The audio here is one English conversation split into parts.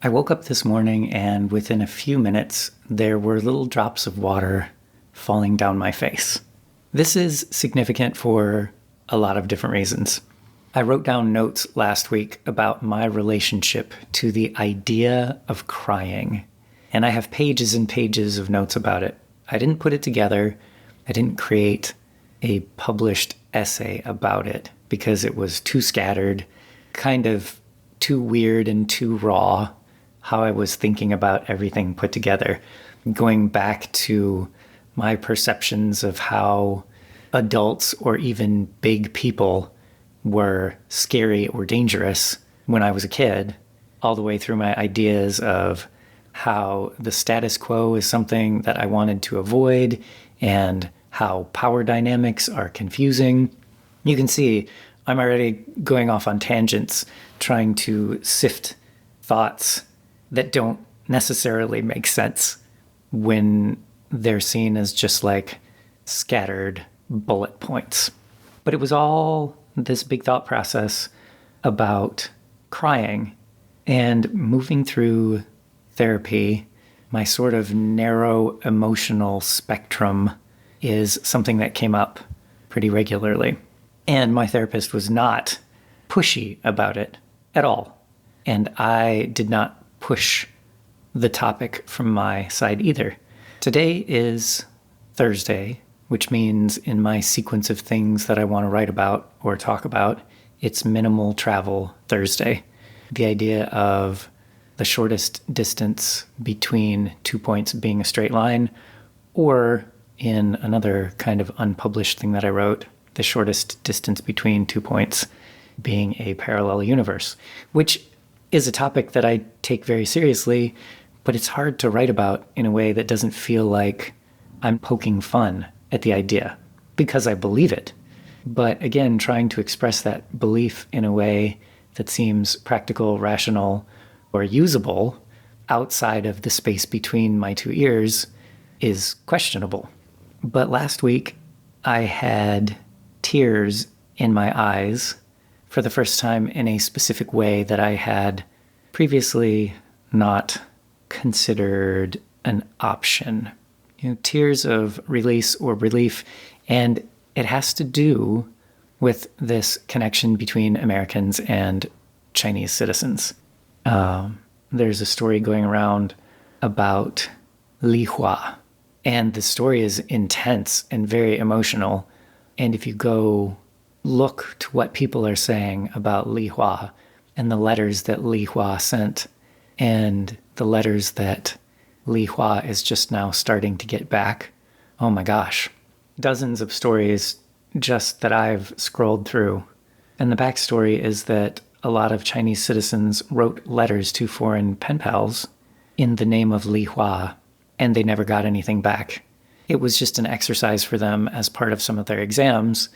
I woke up this morning and within a few minutes, there were little drops of water falling down my face. This is significant for a lot of different reasons. I wrote down notes last week about my relationship to the idea of crying, and I have pages and pages of notes about it. I didn't put it together. I didn't create a published essay about it because it was too scattered, kind of too weird and too raw, how I was thinking about everything put together, going back to my perceptions of how adults or even big people were scary or dangerous when I was a kid, all the way through my ideas of how the status quo is something that I wanted to avoid and how power dynamics are confusing. You can see I'm already going off on tangents, trying to sift thoughts that don't necessarily make sense when they're seen as just like scattered bullet points. But it was all this big thought process about crying and moving through therapy. My sort of narrow emotional spectrum is something that came up pretty regularly. And my therapist was not pushy about it at all. And I did not push the topic from my side either. Today is Thursday, which means in my sequence of things that I want to write about or talk about, it's Minimal Travel Thursday. The idea of the shortest distance between 2 points being a straight line, or in another kind of unpublished thing that I wrote, the shortest distance between 2 points being a parallel universe, which is a topic that I take very seriously, but it's hard to write about in a way that doesn't feel like I'm poking fun at the idea, because I believe it. But again, trying to express that belief in a way that seems practical, rational, or usable outside of the space between my two ears is questionable. But last week, I had tears in my eyes for the first time in a specific way that I had previously not considered an option. Tears of release or relief, and it has to do with this connection between Americans and Chinese citizens. There's a story going around about Li Hua, and the story is intense and very emotional. And if you go look to what people are saying about Li Hua and the letters that Li Hua sent and the letters that Li Hua is just now starting to get back, oh my gosh. Dozens of stories just that I've scrolled through. And the backstory is that a lot of Chinese citizens wrote letters to foreign pen pals in the name of Li Hua, and they never got anything back. It was just an exercise for them as part of some of their exams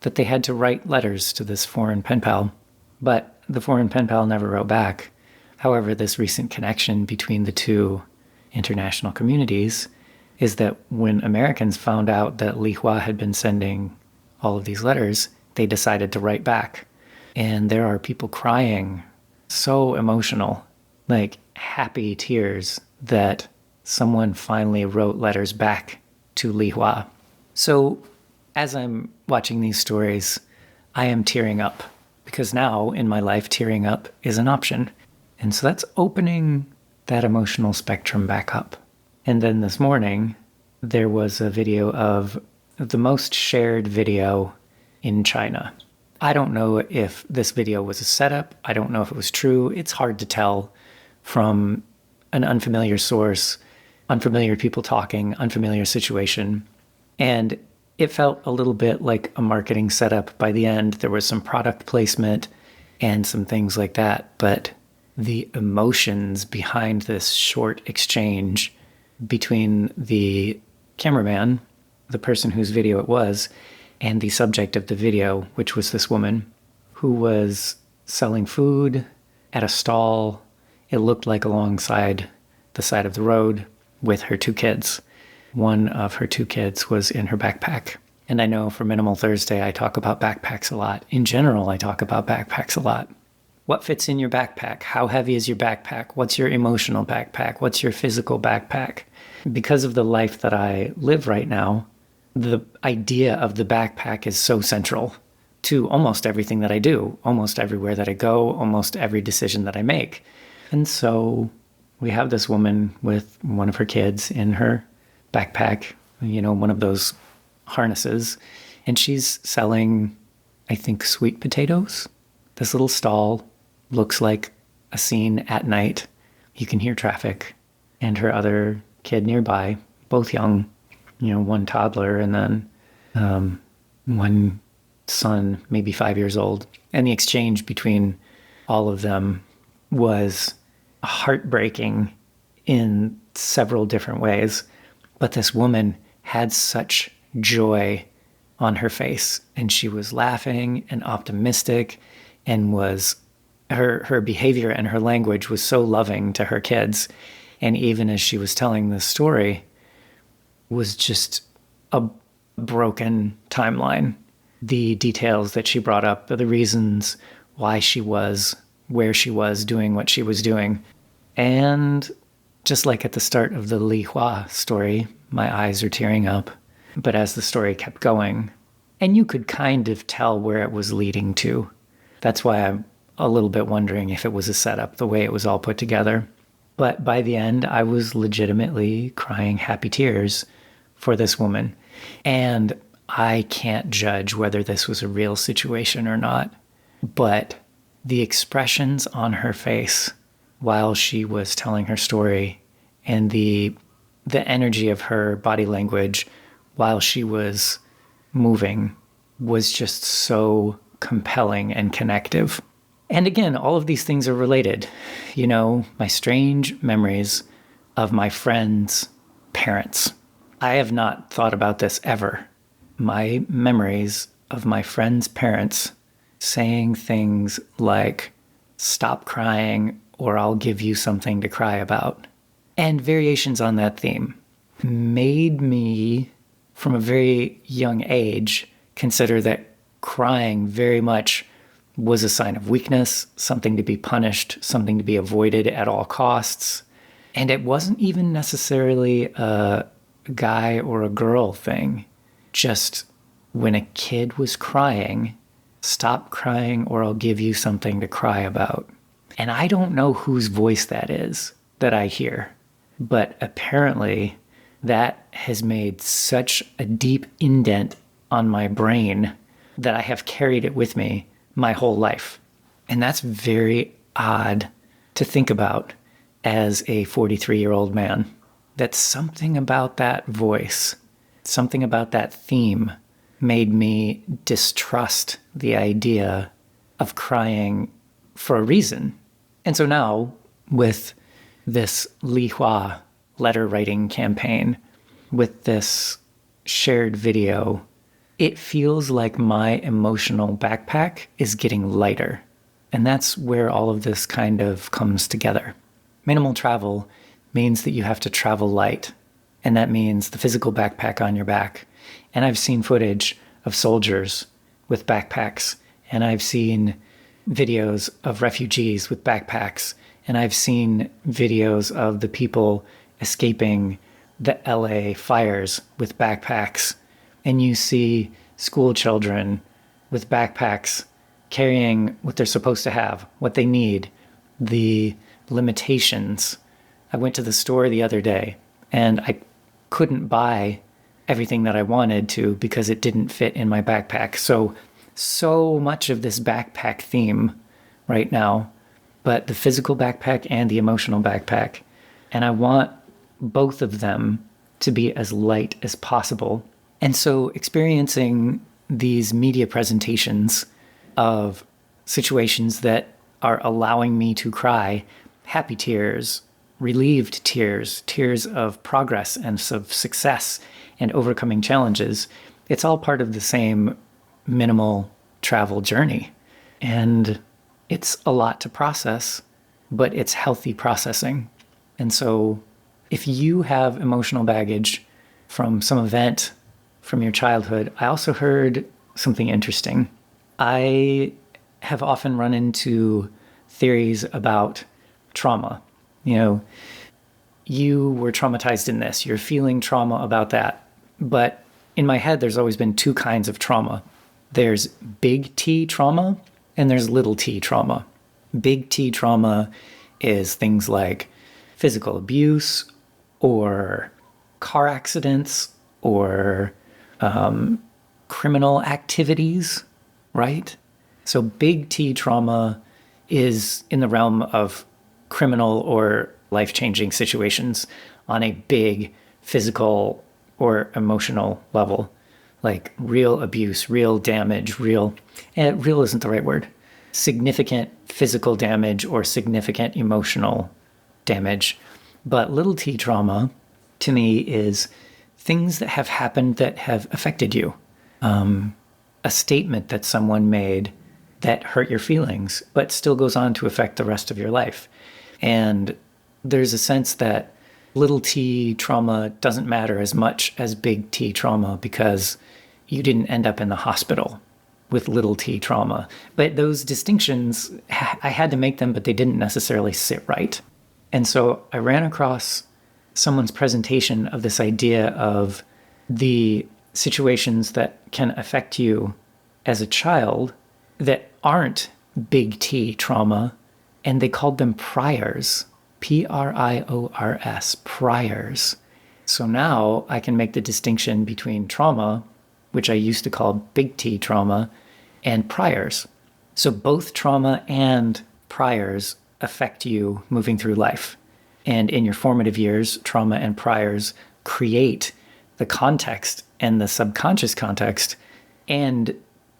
that they had to write letters to this foreign pen pal, but the foreign pen pal never wrote back. However, this recent connection between the two international communities is that when Americans found out that Li Hua had been sending all of these letters, they decided to write back. And there are people crying, so emotional, like happy tears that someone finally wrote letters back to Li Hua. So as I'm watching these stories, I am tearing up because now in my life, tearing up is an option. And so that's opening that emotional spectrum back up. And then this morning, there was a video of the most shared video in China. I don't know if this video was a setup. I don't know if it was true. It's hard to tell from an unfamiliar source, unfamiliar people talking, unfamiliar situation. And it felt a little bit like a marketing setup by the end. There was some product placement and some things like that. But the emotions behind this short exchange between the cameraman, the person whose video it was, and the subject of the video, which was this woman who was selling food at a stall. It looked like alongside the side of the road with her two kids. One of her two kids was in her backpack. And I know for Minimal Thursday, I talk about backpacks a lot. In general, I talk about backpacks a lot. What fits in your backpack? How heavy is your backpack? What's your emotional backpack? What's your physical backpack? Because of the life that I live right now, the idea of the backpack is so central to almost everything that I do, almost everywhere that I go, almost every decision that I make. And so we have this woman with one of her kids in her backpack, one of those harnesses, and she's selling, I think, sweet potatoes. This little stall looks like a scene at night. You can hear traffic, and her other kid nearby, both young, one toddler and then one son, maybe 5 years old. And the exchange between all of them was heartbreaking in several different ways. But this woman had such joy on her face, and she was laughing and optimistic, and her behavior and her language was so loving to her kids. And even as she was telling this story, was just a broken timeline. The details that she brought up, the reasons why she was where she was doing what she was doing. And just like at the start of the Li Hua story, my eyes are tearing up. But as the story kept going, and you could kind of tell where it was leading to. That's why I'm a little bit wondering if it was a setup, the way it was all put together. But by the end, I was legitimately crying happy tears for this woman. And I can't judge whether this was a real situation or not. But the expressions on her face while she was telling her story, and the energy of her body language while she was moving, was just so compelling and connective. And again, all of these things are related. My strange memories of my friends' parents. I have not thought about this ever. My memories of my friends' parents saying things like, "Stop crying or I'll give you something to cry about," and variations on that theme made me, from a very young age, consider that crying very much was a sign of weakness, something to be punished, something to be avoided at all costs. And it wasn't even necessarily a guy or a girl thing. Just when a kid was crying, "Stop crying or I'll give you something to cry about." And I don't know whose voice that is that I hear, but apparently that has made such a deep indent on my brain that I have carried it with me my whole life. And that's very odd to think about as a 43-year-old man. That something about that voice, something about that theme made me distrust the idea of crying for a reason. And so now, with this Li Hua letter writing campaign, with this shared video, it feels like my emotional backpack is getting lighter. And that's where all of this kind of comes together. Minimal travel means that you have to travel light. And that means the physical backpack on your back. And I've seen footage of soldiers with backpacks. And I've seen videos of refugees with backpacks. And I've seen videos of the people escaping the LA fires with backpacks. And you see school children with backpacks carrying what they're supposed to have, what they need, the limitations. I went to the store the other day and I couldn't buy everything that I wanted to because it didn't fit in my backpack. So much of this backpack theme right now, but the physical backpack and the emotional backpack. And I want both of them to be as light as possible. And so experiencing these media presentations of situations that are allowing me to cry, happy tears, relieved tears, tears of progress and of success and overcoming challenges, it's all part of the same minimal travel journey. And it's a lot to process, but it's healthy processing. And so if you have emotional baggage from some event from your childhood, I also heard something interesting. I have often run into theories about trauma. You know, you were traumatized in this, you're feeling trauma about that. But in my head, there's always been two kinds of trauma. There's big T trauma and there's little t trauma. Big T trauma is things like physical abuse or car accidents or criminal activities, right? So big T trauma is in the realm of criminal or life-changing situations on a big physical or emotional level, like real abuse, real damage, real isn't the right word, significant physical damage or significant emotional damage. But little t trauma, to me, is things that have happened that have affected you. A statement that someone made that hurt your feelings, but still goes on to affect the rest of your life. And there's a sense that little t trauma doesn't matter as much as big T trauma because you didn't end up in the hospital with little t trauma. But those distinctions, I had to make them, but they didn't necessarily sit right. And so I ran across someone's presentation of this idea of the situations that can affect you as a child that aren't big T trauma, and they called them priors, Priors, priors. So now I can make the distinction between trauma, which I used to call big T trauma, and priors. So both trauma and priors affect you moving through life. And in your formative years, trauma and priors create the context and the subconscious context and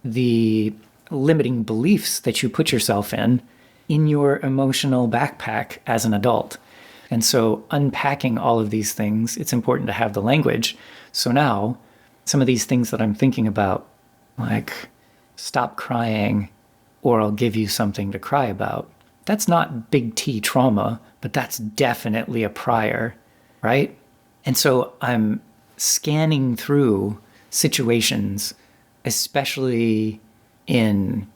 the limiting beliefs that you put yourself in your emotional backpack as an adult. And so unpacking all of these things, it's important to have the language. So now some of these things that I'm thinking about, like stop crying or I'll give you something to cry about, that's not big T trauma, but that's definitely a prior, right? And so I'm scanning through situations, especially in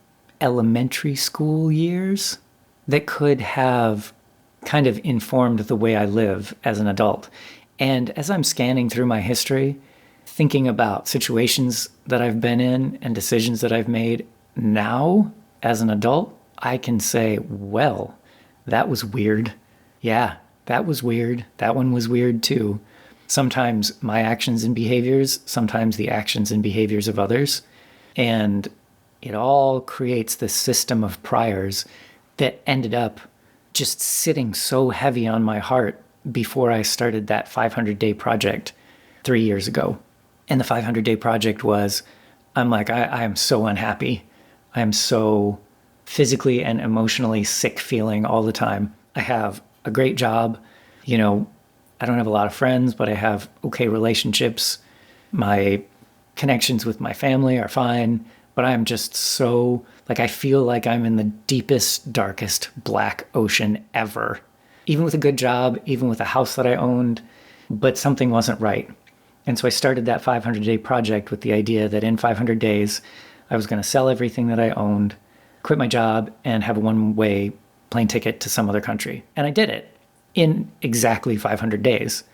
elementary school years, that could have kind of informed the way I live as an adult. And as I'm scanning through my history, thinking about situations that I've been in and decisions that I've made now as an adult, I can say, well, that was weird. Yeah, that was weird. That one was weird too. Sometimes my actions and behaviors, sometimes the actions and behaviors of others. And it all creates this system of priors that ended up just sitting so heavy on my heart before I started that 500-day project 3 years ago. And the 500-day project was, I'm like, I am so unhappy. I am so physically and emotionally sick feeling all the time. I have a great job. You know, I don't have a lot of friends, but I have okay relationships. My connections with my family are fine. But I'm just so, like, I feel like I'm in the deepest, darkest black ocean ever. Even with a good job, even with a house that I owned, but something wasn't right. And so I started that 500-day project with the idea that in 500 days, I was going to sell everything that I owned, quit my job, and have a one-way plane ticket to some other country. And I did it in exactly 500 days.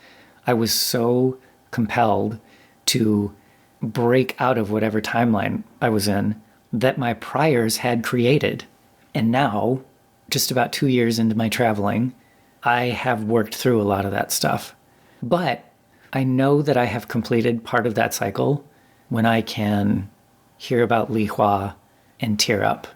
I was so compelled to break out of whatever timeline I was in that my priors had created. And now, just about 2 years into my traveling, I have worked through a lot of that stuff. But I know that I have completed part of that cycle when I can hear about Li Hua and tear up.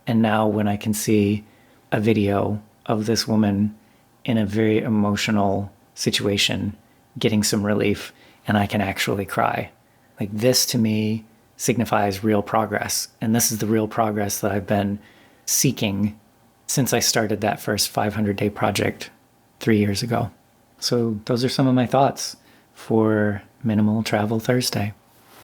And now when I can see a video of this woman in a very emotional situation getting some relief and I can actually cry. Like, this to me signifies real progress. And this is the real progress that I've been seeking since I started that first 500-day project 3 years ago. So those are some of my thoughts for Minimal Travel Thursday.